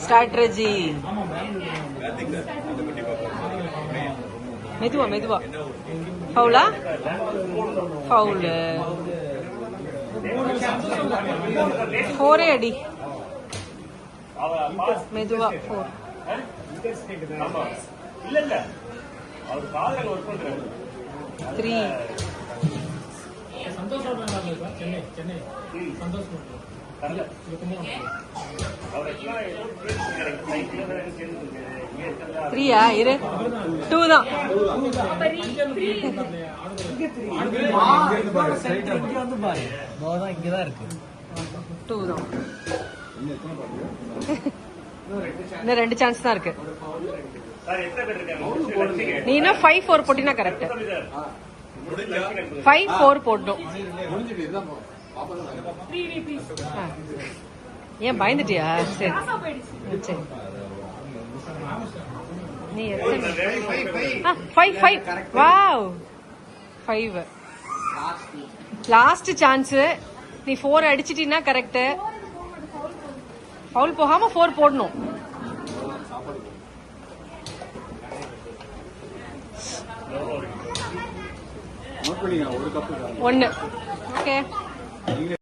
Strategy. மெதுவா மெதுவா. ஃபவுலா? Foul. 4 அடி. மெதுவா 4. 3. த்ரீயா? இரு 2 தான். இங்கதான் இருக்கு. 2 தான். இன்னும் 2 சான்ஸ் தான் இருக்கு. நீ என்ன 5-4 போட்டினா கரெக்ட். 5-4 போடணும். ஏன் பயந்துட்டியா? சரி சரி. நீ 5. வாவ் 5. Last chance. நீ 4 அடிச்சிட்டீன்னா கரெக்ட். ஃபவுல் போகாம 4 போடணும். ஒன்னு. ஓகே.